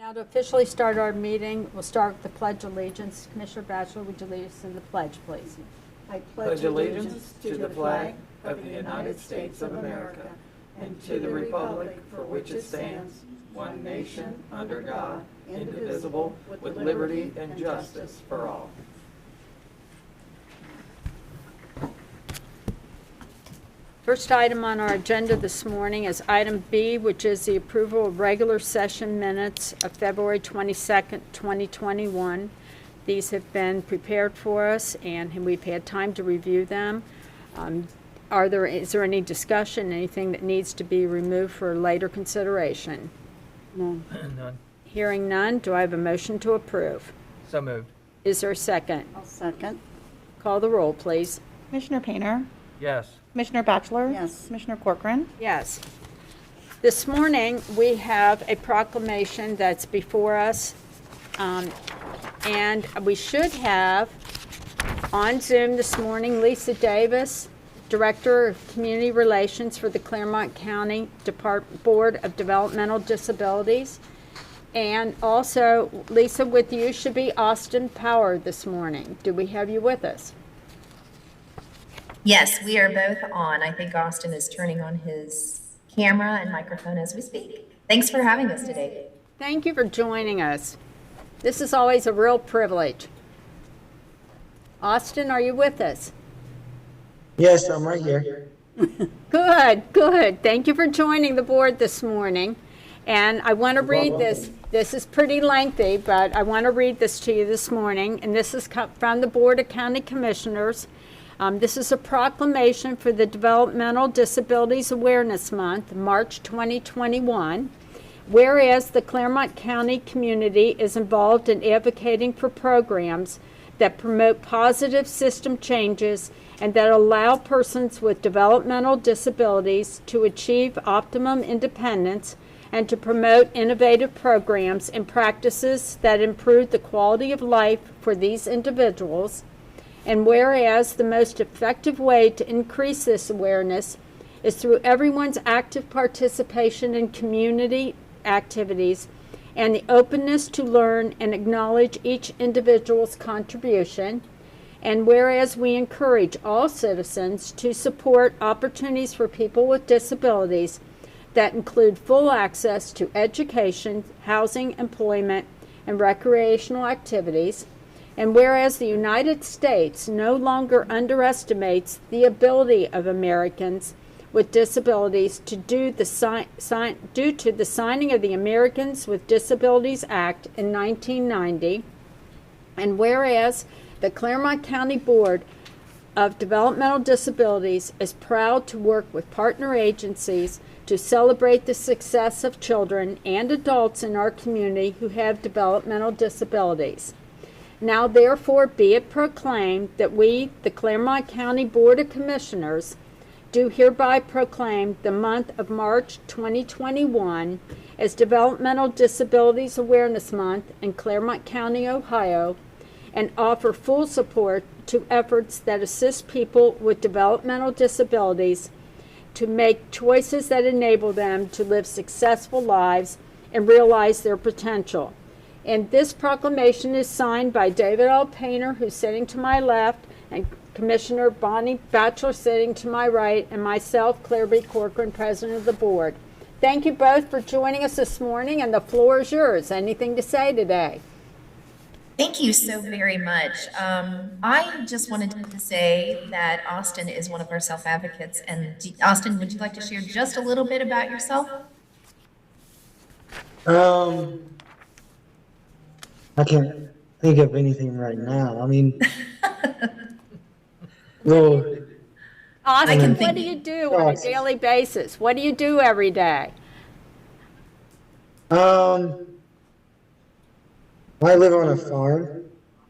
Now to officially start our meeting, we'll start with the Pledge of Allegiance. Commissioner Batchelor, would you lead us in the pledge, please? I pledge allegiance to the flag of the United States of America and to the republic for which it stands, one nation, under God, indivisible, with liberty and justice for all. First item on our agenda this morning is item B, which is the approval of regular session minutes of February 22nd, 2021. These have been prepared for us, and we've had time to review them. Is there any discussion, anything that needs to be removed for later consideration? None. Hearing none, do I have a motion to approve? So moved. Is there a second? I'll second. Call the roll, please. Commissioner Painter, Yes. Commissioner Batchelor. Yes. Commissioner Corcoran. Yes. This morning, we have a proclamation that's before us, and we should have on Zoom this morning Lisa Davis, Director of Community Relations for the Clermont County Board of Developmental Disabilities. And also, Lisa, with you should be Austin Power this morning. Do we have you with us? Yes, we are both on. I think Austin is turning on his camera and microphone as we speak. Thanks for having us today. Thank you for joining us. This is always a real privilege. Austin, are you with us? Yes, I'm right here. Good, good. Thank you for joining the board this morning. And I want to read this. This is pretty lengthy, but I want to read this to you this morning. And this is from the Board of County Commissioners. This is a proclamation for the Developmental Disabilities Awareness Month, March 2021. Whereas the Clermont County community is involved in advocating for programs that promote positive system changes and that allow persons with developmental disabilities to achieve optimum independence and to promote innovative programs and practices that improve the quality of life for these individuals. And whereas the most effective way to increase this awareness is through everyone's active participation in community activities and the openness to learn and acknowledge each individual's contribution. And whereas we encourage all citizens to support opportunities for people with disabilities that include full access to education, housing, employment, and recreational activities. And whereas the United States no longer underestimates the ability of Americans with disabilities due to the signing of the Americans with Disabilities Act in 1990, and whereas the Clermont County Board of Developmental Disabilities is proud to work with partner agencies to celebrate the success of children and adults in our community who have developmental disabilities. Now therefore be it proclaimed that we, the Clermont County Board of Commissioners, do hereby proclaim the month of March 2021 as Developmental Disabilities Awareness Month in Clermont County, Ohio, and offer full support to efforts that assist people with developmental disabilities to make choices that enable them to live successful lives and realize their potential. And this proclamation is signed by David L. Painter, who's sitting to my left, and Commissioner Bonnie Batchelor sitting to my right, and myself, Claire B. Corcoran, President of the Board. Thank you both for joining us this morning, and the floor is yours. Anything to say today? Thank you so very much. I just wanted to say that Austin is one of our self-advocates. And Austin, would you like to share just a little bit about yourself? I can't think of anything right now. I mean, well, Austin, what do you do on a daily basis? What do you do every day? I live on a farm,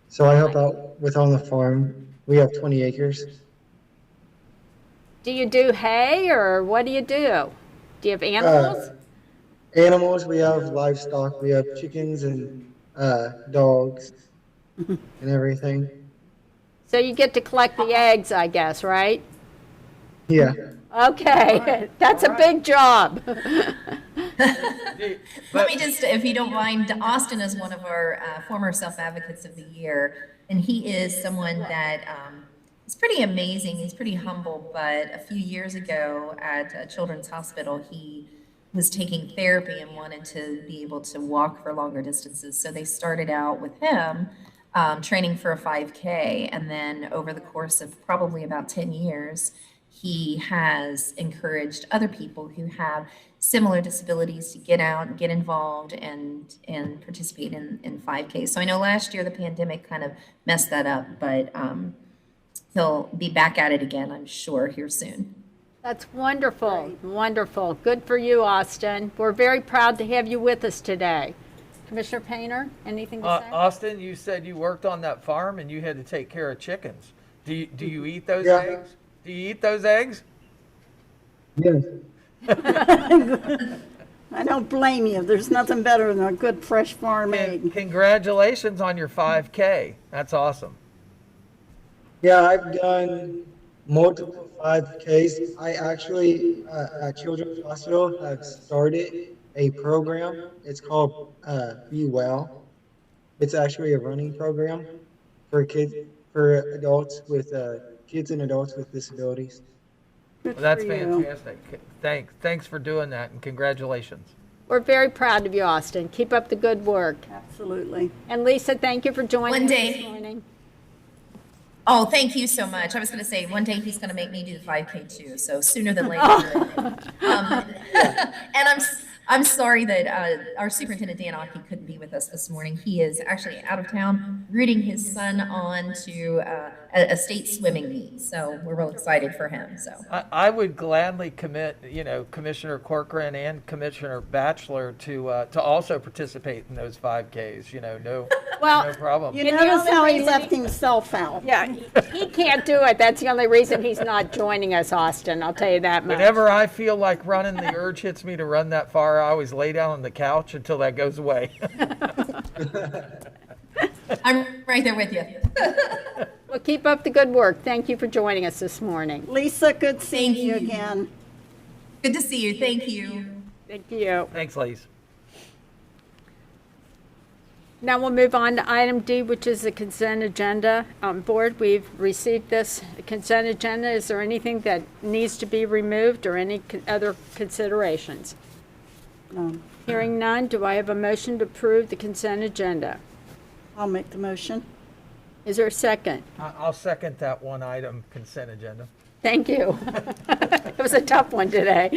so I help out with on the farm. We have 20 acres. Do you do hay, or what do you do? Do you have animals? Animals, we have livestock. We have chickens and dogs and everything. So you get to collect the eggs, I guess, right? Yeah. Okay, that's a big job. Let me just, if you don't mind, Austin is one of our former self-advocates of the year, and he is someone that is pretty amazing. He's pretty humble, but a few years ago at Children's Hospital, he was taking therapy and wanted to be able to walk for longer distances. So they started out with him training for a 5K, and then over the course of probably about 10 years, he has encouraged other people who have similar disabilities to get out and get involved and participate in 5K. So I know last year the pandemic kind of messed that up, but he'll be back at it again, I'm sure, here soon. That's wonderful, wonderful. Good for you, Austin. We're very proud to have you with us today. Commissioner Painter, anything to say? Austin, you said you worked on that farm and you had to take care of chickens. Do you eat those Yeah. eggs? Do you eat those eggs? Yes. I don't blame you. There's nothing better than a good fresh farm And egg. congratulations on your 5K. That's awesome. Yeah, I've done multiple 5Ks. I actually, at Children's Hospital, have started a program. It's called Be Well. It's actually a running program for kids, for adults with kids and adults with disabilities. Good Well, that's for you. fantastic. Thanks for doing that, and congratulations. We're very proud of you, Austin. Keep up the good work. Absolutely. And Lisa, thank you for joining One us day. this morning. Oh, thank you so much. I was going to say one day he's going to make me do the 5K too, so sooner than later. And I'm sorry that our superintendent Dan Aki couldn't be with us this morning. He is actually out of town rooting his son on to a state swimming meet, so we're real excited for him. So I would gladly commit, Commissioner Corcoran and Commissioner Batchelor to also participate in those 5Ks. No Well, problem. You And the notice only how he reason left himself out. yeah, he can't do it. That's the only reason he's not joining us, Austin. I'll tell you that much. Whenever I feel like running, the urge hits me to run that far, I always lay down on the couch until that goes away. I'm right there with you. Well, keep up the good work. Thank you for joining us this morning. Lisa, good seeing Thank you you. again. Good to see you. Thank you. Thank you. Thanks, Lise. Now we'll move on to item D, which is the consent agenda. Board, we've received this consent agenda. Is there anything that needs to be removed or any other considerations? Hearing none, do I have a motion to approve the consent agenda? I'll make the motion. Is there a second? I'll second that one item consent agenda. Thank you. It was a tough one today.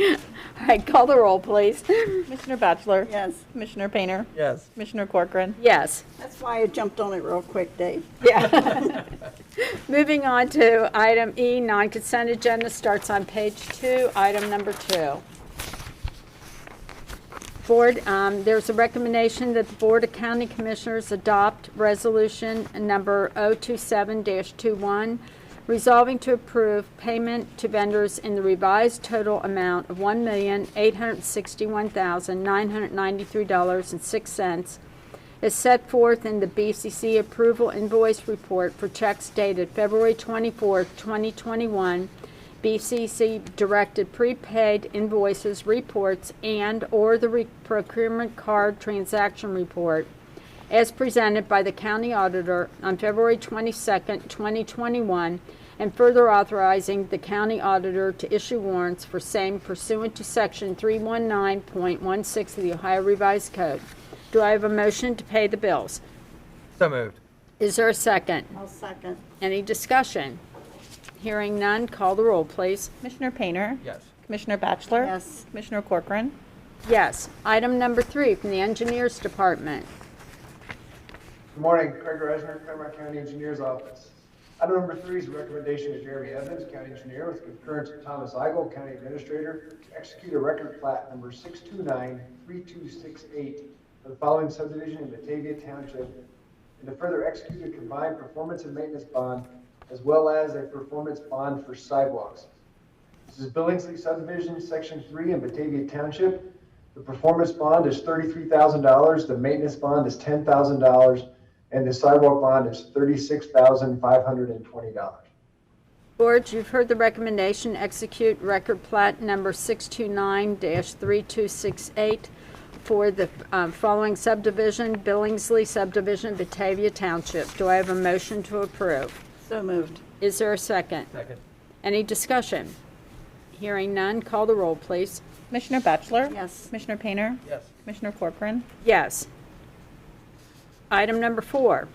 All right, call the roll, please. Commissioner Batchelor? Yes. Commissioner Painter? Yes. Commissioner Corcoran? Yes. That's why I jumped on it real quick, Dave. Yeah. Moving on to item E, non-consent agenda, starts on page 2, item number 2. Board, there's a recommendation that the Board of County Commissioners adopt resolution number 027-21, resolving to approve payment to vendors in the revised total amount of $1,861,993.06 is set forth in the BCC approval invoice report for checks dated February 24, 2021, BCC directed prepaid invoices reports and/or the procurement card transaction report as presented by the county auditor on February 22, 2021, and further authorizing the county auditor to issue warrants for same pursuant to section 319.16 of the Ohio Revised Code. Do I have a motion to pay the bills? So moved. Is there a second? I'll second. Any discussion? Hearing none, call the roll, please. Commissioner Painter? Yes. Commissioner Batchelor? Yes. Commissioner Corcoran? Yes. Item number 3 from the Engineers Department. Good morning, Craig Reisner, Clermont County Engineer's Office. Item number 3 is a recommendation of Jeremy Evans, County Engineer, with concurrence of Thomas Eigel, County Administrator, to execute a record plat number 6293268 for the following subdivision in Batavia Township, and to further execute a combined performance and maintenance bond, as well as a performance bond for sidewalks. This is Billingsley Subdivision, Section 3 in Batavia Township. The performance bond is $33,000, the maintenance bond is $10,000, and the sidewalk bond is $36,520. Board, you've heard the recommendation, execute record plat number 629-3268 for the following subdivision, Billingsley subdivision, Batavia Township. Do I have a motion to approve? So moved. Is there a second? Second. Any discussion? Hearing none, call the roll, please. Commissioner Batchelor? Yes. Commissioner Painter? Yes. Commissioner Corcoran? Yes. Item number 4.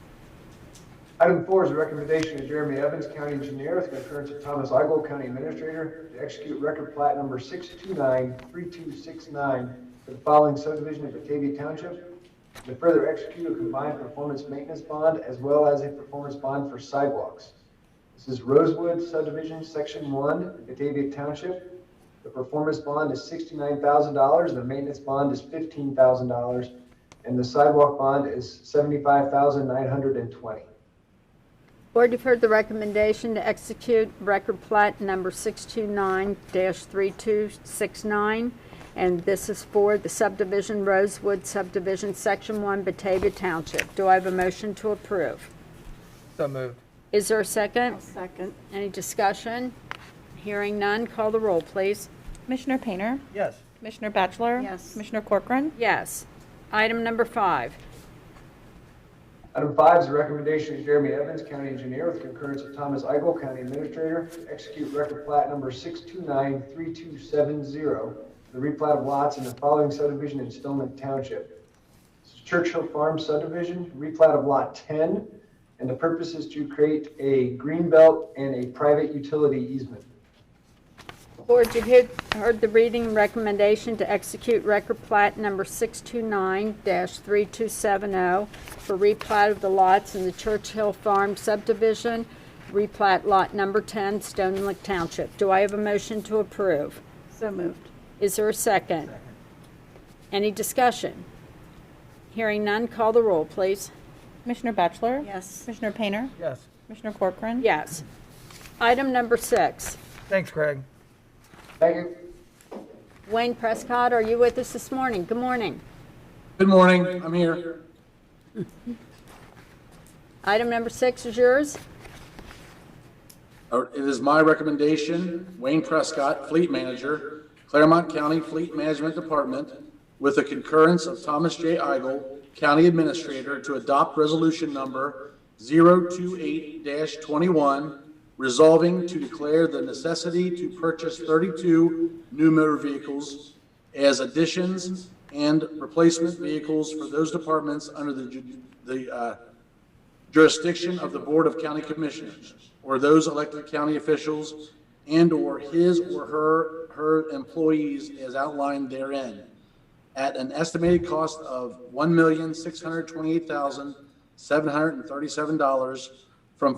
Item 4 is a recommendation of Jeremy Evans, County Engineer, with concurrence of Thomas Eigel, County Administrator, to execute record plat number 6293269 for the following subdivision of Batavia Township, and to further execute a combined performance maintenance bond as well as a performance bond for sidewalks. This is Rosewood subdivision, Section 1, Batavia Township. The performance bond is $69,000, the maintenance bond is $15,000, and the sidewalk bond is $75,920. Board, you've heard the recommendation to execute record plat number 629-3269, and this is for the subdivision Rosewood subdivision, Section 1, Batavia Township. Do I have a motion to approve? So moved. Is there a second? Second. Any discussion? Hearing none, call the roll, please. Commissioner Painter? Yes. Commissioner Batchelor? Yes. Commissioner Corcoran? Yes. Item number 5. Item 5 is a recommendation of Jeremy Evans, County Engineer, with concurrence of Thomas Eigel, County Administrator, to execute record plat number 6293270 for the replat of lots in the following subdivision in Stillman Township. This is Churchill Farm subdivision, replat of lot 10, and the purpose is to create a green belt and a private utility easement. Board, you've heard the reading and recommendation to execute record plat number 629-3270 for replat of the lots in the Churchill Farm subdivision, replat lot number 10, Stone Lick Township. Do I have a motion to approve? So moved. Is there a second? Any discussion? Hearing none, call the roll, please. Commissioner Batchelor? Yes. Commissioner Painter? Yes. Commissioner Corcoran? Yes. Item number 6. Thanks, Craig. Thank you. Wayne Prescott, are you with us this morning? Good morning. Good morning, I'm here. Item number 6 is yours. It is my recommendation, Wayne Prescott, Fleet Manager, Clermont County Fleet Management Department, with the concurrence of Thomas J. Eigel, County Administrator, to adopt resolution number 028-21, resolving to declare the necessity to purchase 32 new motor vehicles as additions and replacement vehicles for those departments under the jurisdiction of the Board of County Commissioners, or those elected county officials and or his or her employees as outlined therein, at an estimated cost of $1,628,737 from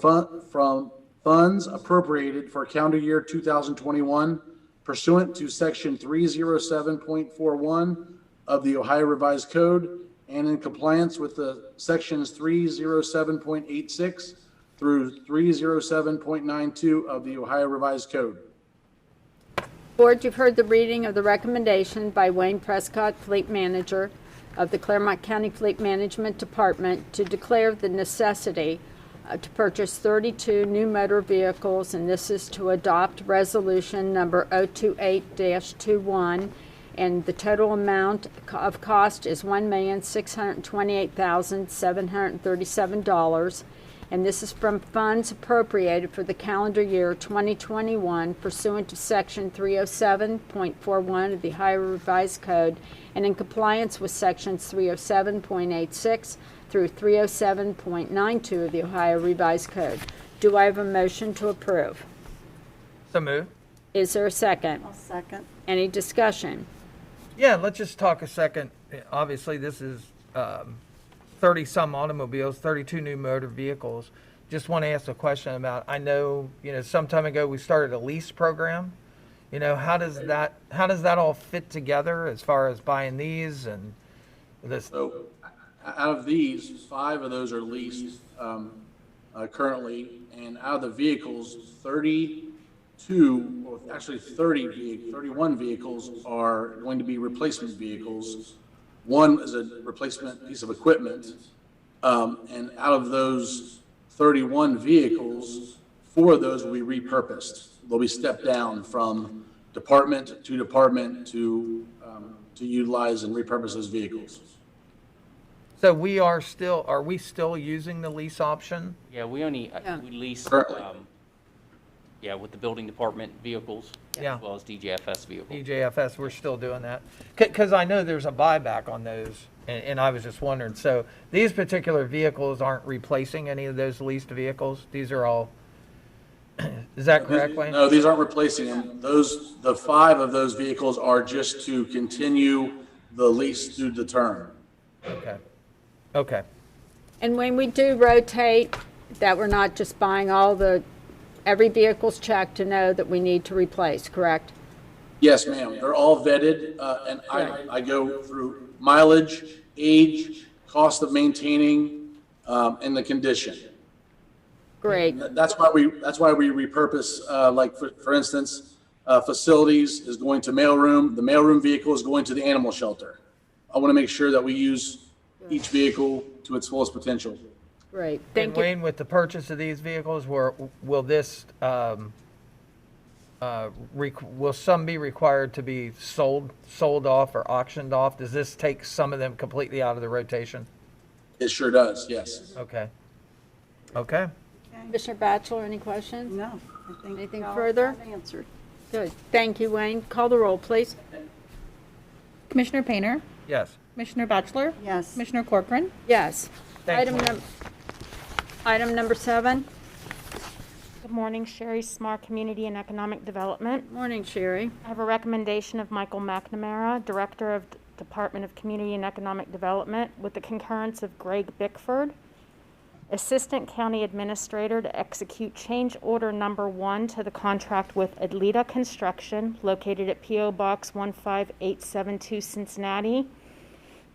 funds appropriated for calendar year 2021 pursuant to section 307.41 of the Ohio Revised Code and in compliance with the sections 307.86 through 307.92 of the Ohio Revised Code. Board, you've heard the reading of the recommendation by Wayne Prescott, Fleet Manager of the Clermont County Fleet Management Department, to declare the necessity to purchase 32 new motor vehicles, and this is to adopt resolution number 028-21, and the total amount of cost is $1,628,737, and this is from funds appropriated for the calendar year 2021 pursuant to section 307.41 of the Ohio Revised Code and in compliance with sections 307.86 through 307.92 of the Ohio Revised Code. Do I have a motion to approve? So moved. Is there a second? I'll second. Any discussion? Yeah, let's just talk a second. Obviously, this is 30-some automobiles, 32 new motor vehicles. Just want to ask a question about, I know, some time ago we started a lease program. How does that all fit together as far as buying these and this? So out of these, 5 of those are leased currently, and out of the vehicles, 31 vehicles are going to be replacement vehicles. One is a replacement piece of equipment, and out of those 31 vehicles, 4 of those will be repurposed. They'll be stepped down from department to to utilize and repurpose those vehicles. So are we still using the lease option? Yeah, we only, Yeah. we lease, Currently. with the building department vehicles. Yeah. As well as DJFS vehicles. DJFS, we're still doing that. Because I know there's a buyback on those, and I was just wondering, so these particular vehicles aren't replacing any of those leased vehicles? These are all, is that correct, Wayne? No, these aren't replacing them. The 5 of those vehicles are just to continue the lease through the term. Okay. Okay. And when we do rotate, that we're not just buying every vehicle's checked to know that we need to replace, correct? Yes, ma'am. They're all vetted, and I go through mileage, age, cost of maintaining, and the condition. Great. That's why we repurpose, like for instance, facilities is going to mailroom. The mailroom vehicle is going to the animal shelter. I want to make sure that we use each vehicle to its fullest potential. Great. And Thank you. Wayne, with the purchase of these vehicles, will this, will some be required to be sold off or auctioned off? Does this take some of them completely out of the rotation? It sure does, yes. Okay. Okay. Commissioner Batchelor, any questions? No, I think. Anything y'all further? have Answered. Good. Thank you, Wayne. Call the roll, please. Commissioner Painter, Yes. Commissioner Batchelor, Yes. Commissioner Corcoran, Yes. Thanks, Wayne. Item number 7. Good morning, Sherry Smart, Community and Economic Development. Morning, Sherry. I have a recommendation of Michael McNamara, Director of Department of Community and Economic Development, with the concurrence of Greg Bickford, Assistant County Administrator, to execute change order number 1 to the contract with Lita Construction, located at P.O. Box 15872, Cincinnati,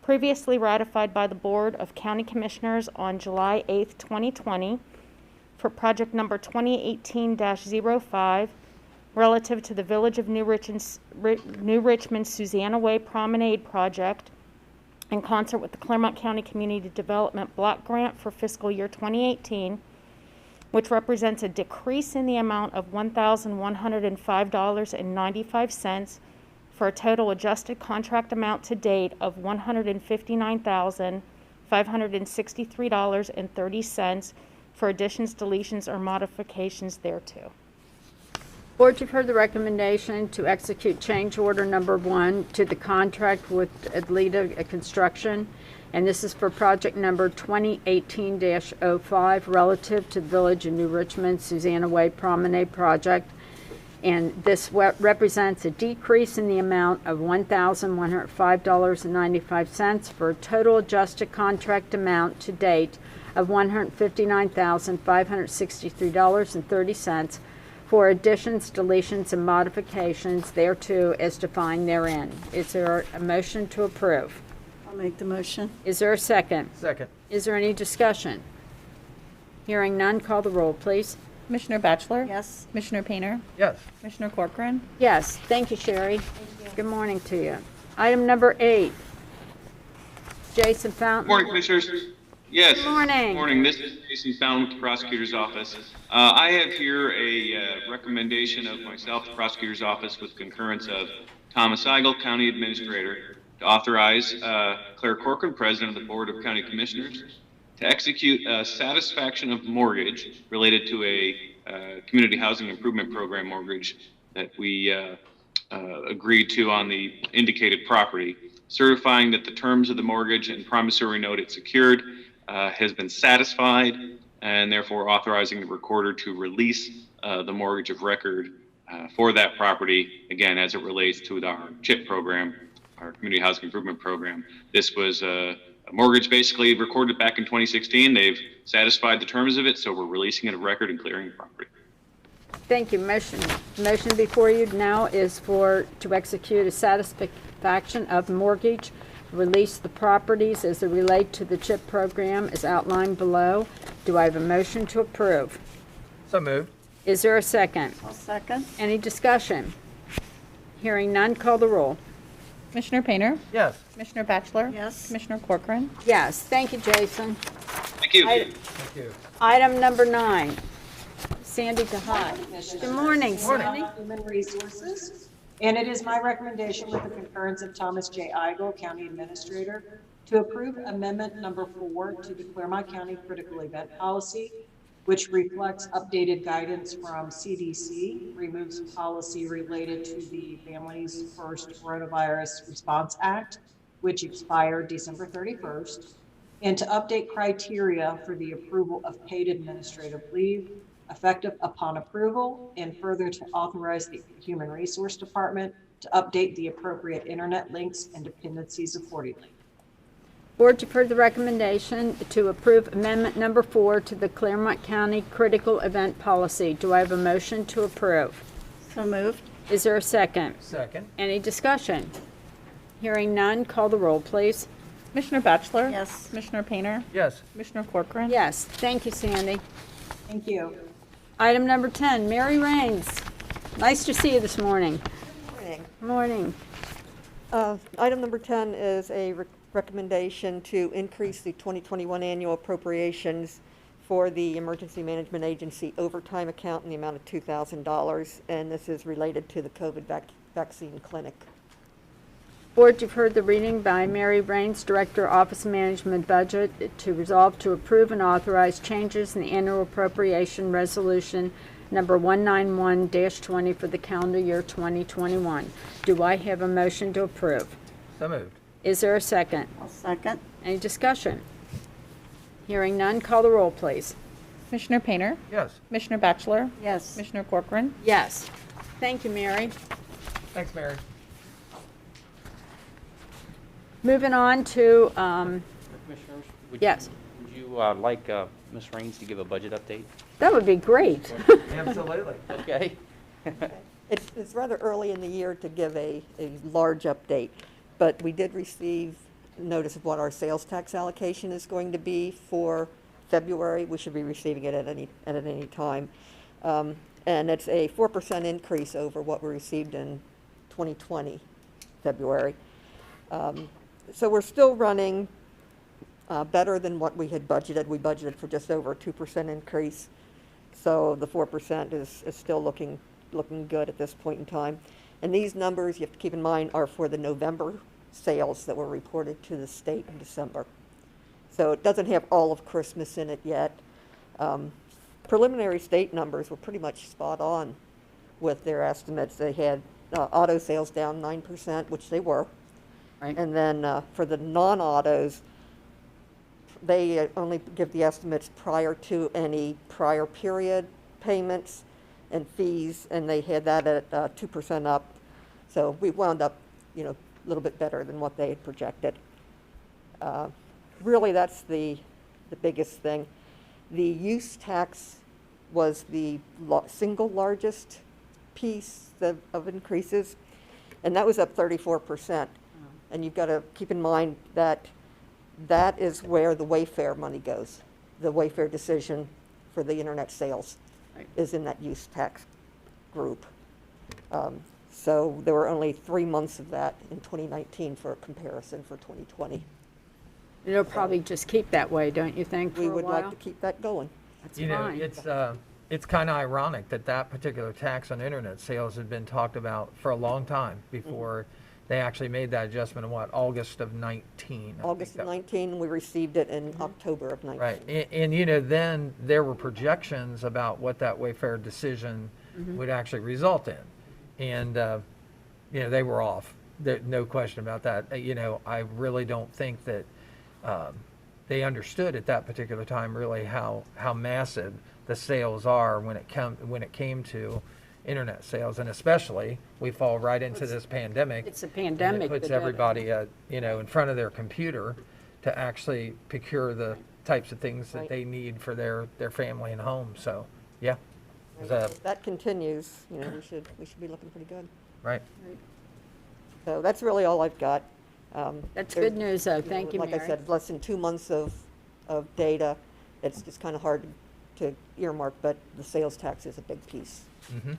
previously ratified by the Board of County Commissioners on July 8, 2020, for project number 2018-05, relative to the Village of New Richmond Susanna Way Promenade project, in concert with the Clermont County Community Development Block Grant for fiscal year 2018, which represents a decrease in the amount of $1,105.95 for a total adjusted contract amount to date of $159,563.30 for additions, deletions, or modifications thereto. Board, you've heard the recommendation to execute change order number 1 to the contract with Adlita Construction, and this is for project number 2018-05 relative to the Village of New Richmond Susanna Way Promenade project. And this represents a decrease in the amount of $1,105.95 for a total adjusted contract amount to date of $159,563.30 for additions, deletions, and modifications thereto as defined therein. Is there a motion to approve? I'll make the motion. Is there a second? Second. Is there any discussion? Hearing none, call the roll, please. Commissioner Batchelor, Yes. Commissioner Painter, Yes. Commissioner Corcoran, Yes, thank you, Sherry. Good morning to you. Item number 8. Jason Fountain. Morning, Commissioners. Yes. Morning. Morning. This is Jason Fountain with the Prosecutor's Office. I have here a recommendation of myself, the Prosecutor's Office, with concurrence of Thomas Eigel, County Administrator, to authorize Claire Corcoran, President of the Board of County Commissioners, to execute a satisfaction of mortgage related to a community housing improvement program mortgage that we agreed to on the indicated property, certifying that the terms of the mortgage and promissory note it secured has been satisfied, and therefore authorizing the recorder to release the mortgage of record for that property, again, as it relates to our CHIP program, our community housing improvement program. This was a mortgage basically recorded back in 2016. They've satisfied the terms of it, so we're releasing it of record and clearing the property. Thank you. Motion before you now is to execute a satisfaction of mortgage, release the properties as they relate to the CHIP program as outlined below. Do I have a motion to approve? So moved. Is there a second? I'll second. Any discussion? Hearing none, call the roll. Commissioner Painter, Yes. Commissioner Batchelor, Yes. Commissioner Corcoran, Yes, thank you, Jason. Thank you. Thank you. Item number 9, Sandy Kahat. Good morning, Sandy. Human Resources. And it is my recommendation, with the concurrence of Thomas J. Eigel, County Administrator, to approve Amendment Number 4 to the Clermont County Critical Event Policy, which reflects updated guidance from CDC, removes policy related to the Families First Coronavirus Response Act, which expired December 31st, and to update criteria for the approval of paid administrative leave effective upon approval, and further to authorize the Human Resource Department to update the appropriate internet links and dependencies accordingly. Board, you've heard the recommendation to approve Amendment Number 4 to the Clermont County Critical Event Policy. Do I have a motion to approve? So moved. Is there a second? Second. Any discussion? Hearing none, call the roll, please. Commissioner Bachelor? Yes. Commissioner Painter? Yes. Commissioner Corcoran? Yes, thank you, Sandy. Thank you. Item number 10, Mary Raines. Nice to see you this morning. Morning. Morning. Item number 10 is a recommendation to increase the 2021 annual appropriations for the Emergency Management Agency overtime account in the amount of $2,000, and this is related to the COVID vaccine clinic. Board, you've heard the reading by Mary Raines, Director, Office Management Budget, to resolve to approve and authorize changes in the annual appropriation resolution number 191-20 for the calendar year 2021. Do I have a motion to approve? So moved. Is there a second? I'll second. Any discussion? Hearing none, call the roll, please. Commissioner Painter? Yes. Commissioner Bachelor? Yes. Commissioner Corcoran? Yes. Thank you, Mary. Thanks, Mary. Moving on to, Commissioners, yes, would you like Ms. Raines to give a budget update? that would be great. Absolutely. Okay. It's rather early in the year to give a large update, but we did receive notice of what our sales tax allocation is going to be for February. We should be receiving it at any time. And it's a 4% increase over what we received in 2020, February. So we're still running better than what we had budgeted. We budgeted for just over a 2% increase. So the 4% is still looking good at this point in time. And these numbers, you have to keep in mind, are for the November sales that were reported to the state in December. So it doesn't have all of Christmas in it yet. Preliminary state numbers were pretty much spot on with their estimates. They had auto sales down 9%, which they were. Right. And then for the non-autos, they only give the estimates prior to any prior period payments and fees, and they had that at 2% up. So we wound up, a little bit better than what they had projected. Really, that's the biggest thing. The use tax was the single largest piece of increases, and that was up 34%. And you've got to keep in mind that that is where the Wayfair money goes. The Wayfair decision for the internet sales is in that use tax group. So there were only 3 months of that in 2019 for a comparison for 2020. It'll probably just keep that way, don't you think, for We a would while? like to keep that going. That's You know, fine. it's kind of ironic that particular tax on internet sales had been talked about for a long time before they actually made that adjustment in August of 19. I August think of that- 19, we received it in October of 19. Right, and then there were projections about what that Wayfair decision would actually result in. And, they were off. No question about that. I really don't think that they understood at that particular time really how massive the sales are when it came to internet sales, and especially we fall right into this pandemic. It's a pandemic. It puts that did it. everybody, in front of their computer to actually procure the types of things that Right. they need for their family and home. So, yeah, it was a- If that continues, we should be looking pretty good. right. So that's really all I've got. That's There- good news, though. Thank you, Like I Mary. said, less than 2 months of data. It's just kind of hard to earmark, but the sales tax is a big piece. Mm-hmm.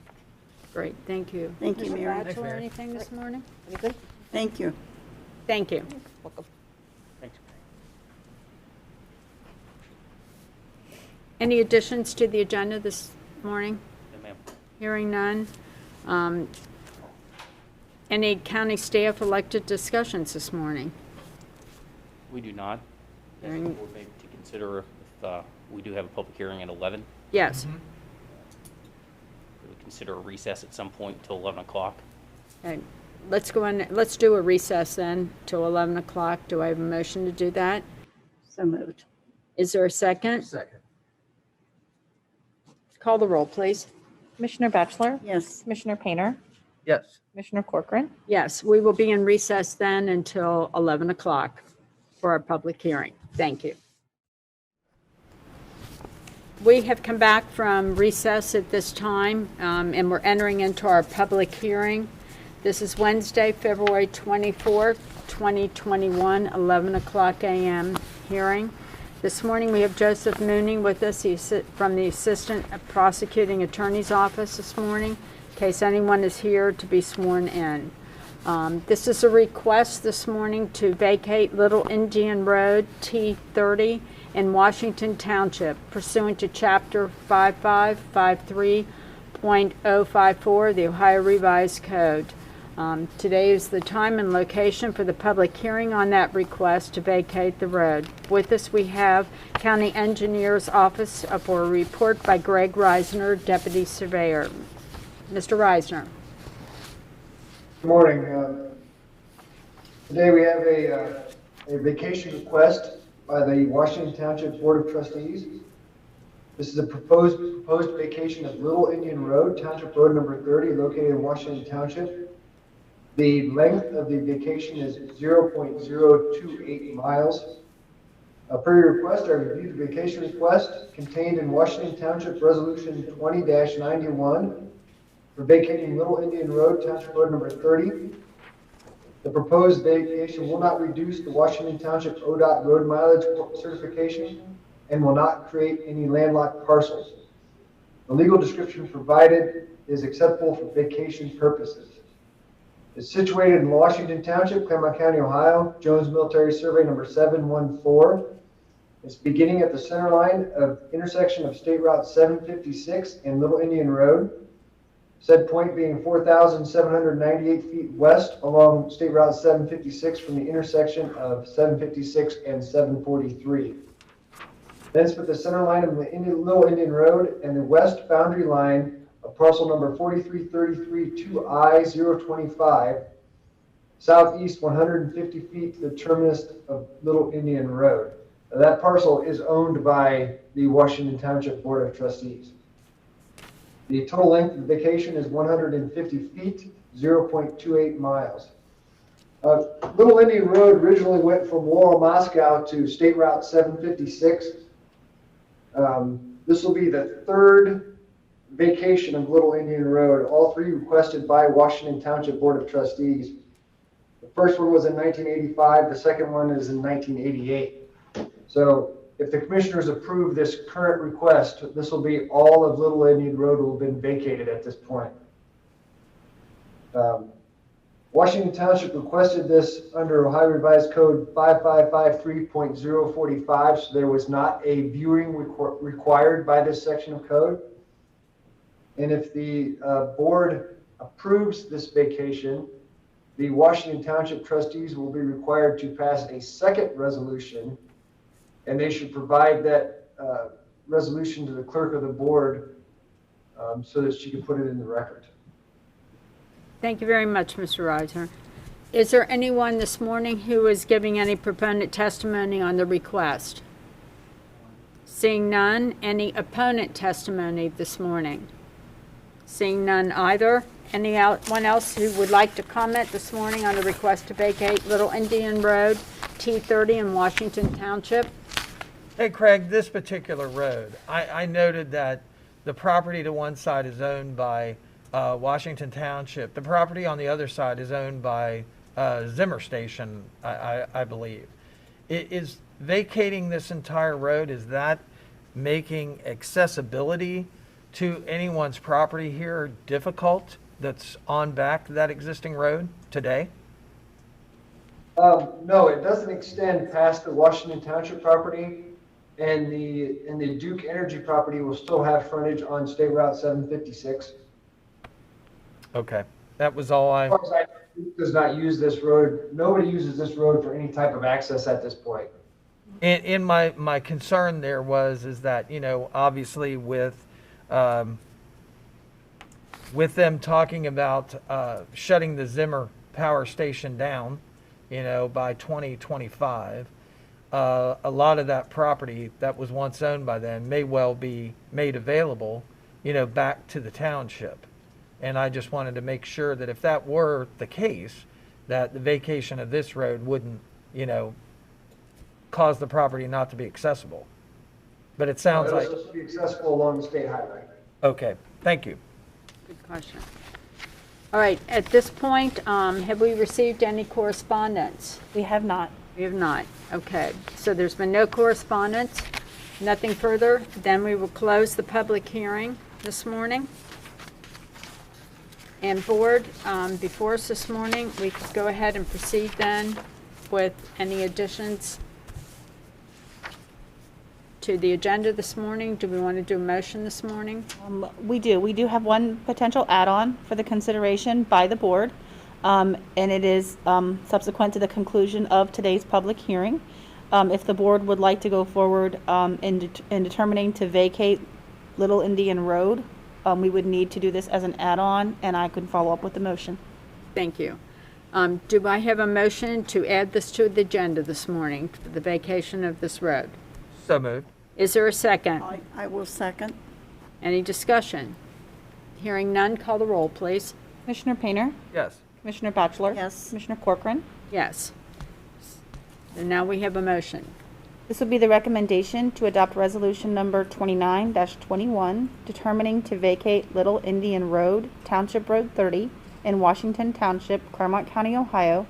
Great, thank you. Thank you, Mr. Mary. Bachelor, Mary. anything this morning? Anything? Thank you. Thank you. Welcome. Thanks. Any additions to the agenda this morning? No, ma'am. Hearing none. Any county staff elected discussions this morning? We do not. That's Hearing- the board maybe to consider if we do have a public hearing at 11. Yes. We would consider a recess at some point until 11 o'clock. Okay. Let's go in, let's do a recess then till 11 o'clock. Do I have a motion to do that? So moved. Is there a second? Second. Call the roll, please. Commissioner Batchelor? Yes. Commissioner Painter? Yes. Commissioner Corcoran? Yes, we will be in recess then until 11 o'clock for our public hearing. Thank you. We have come back from recess at this time, and we're entering into our public hearing. This is Wednesday, February 24th, 2021, 11 o'clock a.m. hearing. This morning, we have Joseph Mooney with us from the Assistant Prosecuting Attorney's Office this morning, in case anyone is here to be sworn in. This is a request this morning to vacate Little Indian Road, T30, in Washington Township pursuant to Chapter 5553.054 of the Ohio Revised Code. Today is the time and location for the public hearing on that request to vacate the road. With us, we have County Engineer's Office for a report by Greg Reisner, Deputy Surveyor. Mr. Reisner. Good morning. Today we have a vacation request by the Washington Township Board of Trustees. This is a proposed vacation of Little Indian Road, Township Road number 30, located in Washington Township. The length of the vacation is 0.028 miles. Per your request, I reviewed the vacation request contained in Washington Township Resolution 20-91 for vacating Little Indian Road, Township Road number 30. The proposed vacation will not reduce the Washington Township ODOT road mileage certification and will not create any landlocked parcels. The legal description provided is acceptable for vacation purposes. It's situated in Washington Township, Clermont County, Ohio, Jones Military Survey number 714. It's beginning at the center line of intersection of State Route 756 and Little Indian Road. Said point being 4,798 feet west along State Route 756 from the intersection of 756 and 743. Thence with the center line of the Little Indian Road and the west boundary line of parcel number 4333-2I-025, southeast 150 feet to the terminus of Little Indian Road. Now, that parcel is owned by the Washington Township Board of Trustees. The total length of the vacation is 150 feet, 0.28 miles. Little Indian Road originally went from Laurel, Moscow to State Route 756. This will be the third vacation of Little Indian Road, all three requested by Washington Township Board of Trustees. The first one was in 1985, the second one is in 1988. So if the commissioners approve this current request, this will be all of Little Indian Road will have been vacated at this point. Washington Township requested this under Ohio Revised Code 5553.045, so there was not a viewing required by this section of code. And if the board approves this vacation, the Washington Township trustees will be required to pass a second resolution, and they should provide that resolution to the clerk of the board so that she can put it in the record. Thank you very much, Mr. Reisner. Is there anyone this morning who is giving any proponent testimony on the request? Seeing none, any opponent testimony this morning? Seeing none either. Anyone else who would like to comment this morning on the request to vacate Little Indian Road, T30 in Washington Township? Hey, Craig, this particular road, I noted that the property to one side is owned by Washington Township. The property on the other side is owned by Zimmer Station, I believe. Is vacating this entire road, is that making accessibility to anyone's property here difficult that's on back that existing road today? No, it doesn't extend past the Washington Township property, and the Duke Energy property will still have frontage on State Route 756. Okay, that was all I. As far as I Does not use this road. Nobody uses this road for any type of access at this point. In my concern there is that, obviously with them talking about shutting the Zimmer power station down, by 2025, a lot of that property that was once owned by them may well be made available, back to the township. And I just wanted to make sure that if that were the case, that the vacation of this road wouldn't, cause the property not to be accessible. But it sounds It'll like, supposed to be accessible along the state highway. okay, thank you. Good question. All right, at this point, have we received any correspondence? We have not. We have not. Okay, so there's been no correspondence, nothing further. Then we will close the public hearing this morning. And board, before us this morning, we could go ahead and proceed then with any additions to the agenda this morning. Do we want to do a motion this morning? We do. We do have one potential add-on for the consideration by the board, and it is subsequent to the conclusion of today's public hearing. If the board would like to go forward in determining to vacate Little Indian Road, we would need to do this as an add-on, and I could follow up with the motion. Thank you. Do I have a motion to add this to the agenda this morning, for the vacation of this road? So moved. Is there a second? I will second. Any discussion? Hearing none, call the roll, please. Commissioner Painter? Yes. Commissioner Batchelor? Yes. Commissioner Corcoran? Yes. And now we have a motion. This will be the recommendation to adopt resolution number 29-21, determining to vacate Little Indian Road, Township Road 30, in Washington Township, Clermont County, Ohio,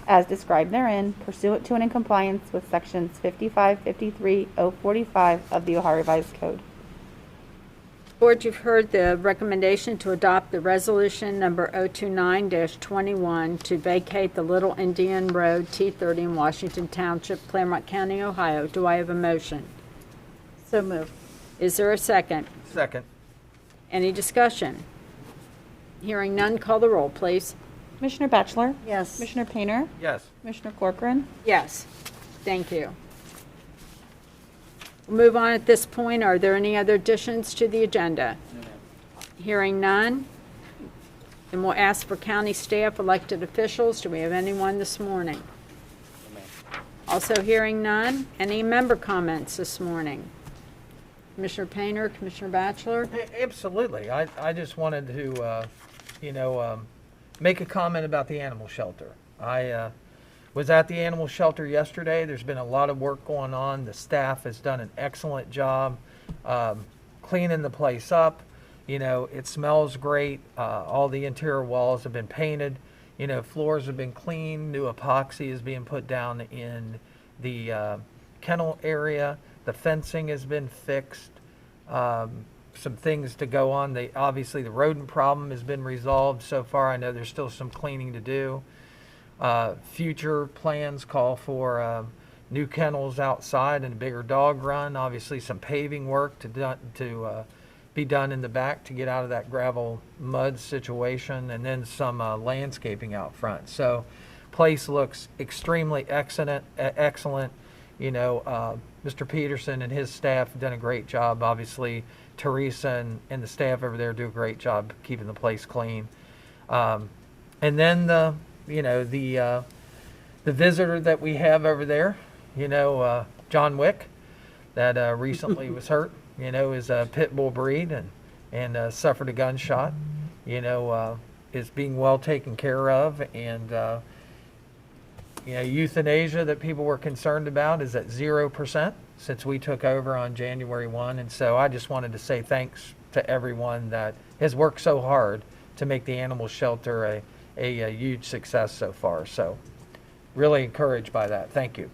as described therein, pursuant to and in compliance with sections 55, 53, 045 of the Ohio Revised Code. Board, you've heard the recommendation to adopt the resolution number 029-21 to vacate the Little Indian Road, T30 in Washington Township, Clermont County, Ohio. Do I have a motion? So moved. Is there a second? Second. Any discussion? Hearing none, call the roll, please. Commissioner Batchelor? Yes. Commissioner Painter? Yes. Commissioner Corcoran? Yes. Thank you. We'll move on at this point. Are there any other additions to the agenda? Hearing none. Then we'll ask for county staff, elected officials. Do we have anyone this morning? Also hearing none. Any member comments this morning? Commissioner Painter, Commissioner Batchelor? Absolutely. I just wanted to, make a comment about the animal shelter. I was at the animal shelter yesterday. There's been a lot of work going on. The staff has done an excellent job cleaning the place up. It smells great. All the interior walls have been painted. Floors have been cleaned. New epoxy is being put down in the kennel area. The fencing has been fixed. Some things to go on. Obviously the rodent problem has been resolved so far. I know there's still some cleaning to do. Future plans call for new kennels outside and a bigger dog run. Obviously some paving work to be done in the back to get out of that gravel mud situation, and then some landscaping out front. So place looks extremely excellent. Mr. Peterson and his staff have done a great job. Obviously Teresa and the staff over there do a great job keeping the place clean. And then the visitor that we have over there, John Wick, that recently was hurt, is a pit bull breed and suffered a gunshot, is being well taken care of. And, euthanasia that people were concerned about is at 0% since we took over on January 1. And so I just wanted to say thanks to everyone that has worked so hard to make the animal shelter a huge success so far. So really encouraged by that. Thank you.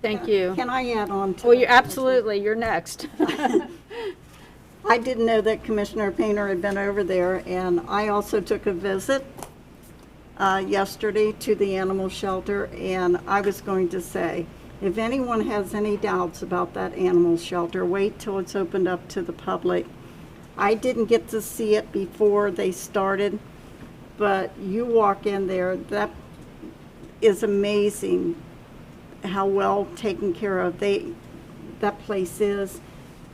Thank you. Can I add on to Well, that? you absolutely. You're next. I didn't know that Commissioner Painter had been over there, and I also took a visit yesterday to the animal shelter, and I was going to say, if anyone has any doubts about that animal shelter, wait till it's opened up to the public. I didn't get to see it before they started, but you walk in there, that is amazing how well taken care of that place is.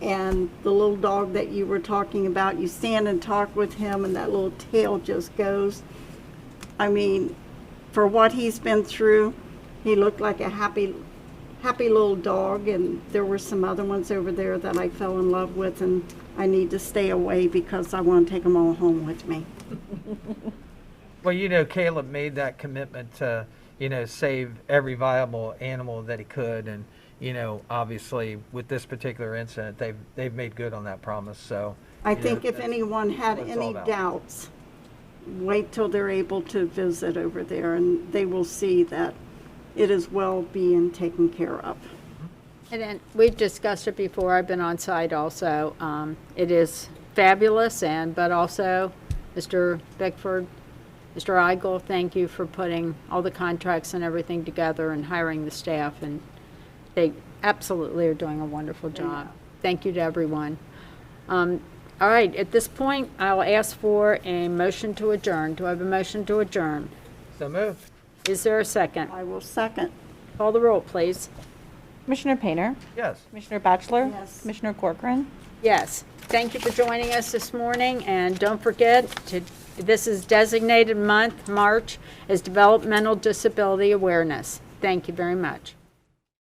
And the little dog that you were talking about, you stand and talk with him and that little tail just goes. I mean, for what he's been through, he looked like a happy little dog, and there were some other ones over there that I fell in love with, and I need to stay away because I want to take them all home with me. Well, you know, Caleb made that commitment to, you know, save every viable animal that he could, and, you know, obviously with this particular incident, they've made good on that promise, so. I you know, think if that's anyone had what it's all any about. doubts, wait till they're able to visit over there, and they will see that it is well being taken care of. And then, we've discussed it before, I've been on site also. It is fabulous, but also, Mr. Bickford, Mr. Eigel, thank you for putting all the contracts and everything together and hiring the staff, and they absolutely are doing a wonderful job. Thank you to everyone. All right, at this point, I'll ask for a motion to adjourn. Do I have a motion to adjourn? So moved. Is there a second? I will second. Call the roll, please. Commissioner Painter? Yes. Commissioner Batchelor? Yes. Commissioner Corcoran? Yes. Thank you for joining us this morning, and don't forget this is designated month, March, as Developmental Disability Awareness. Thank you very much.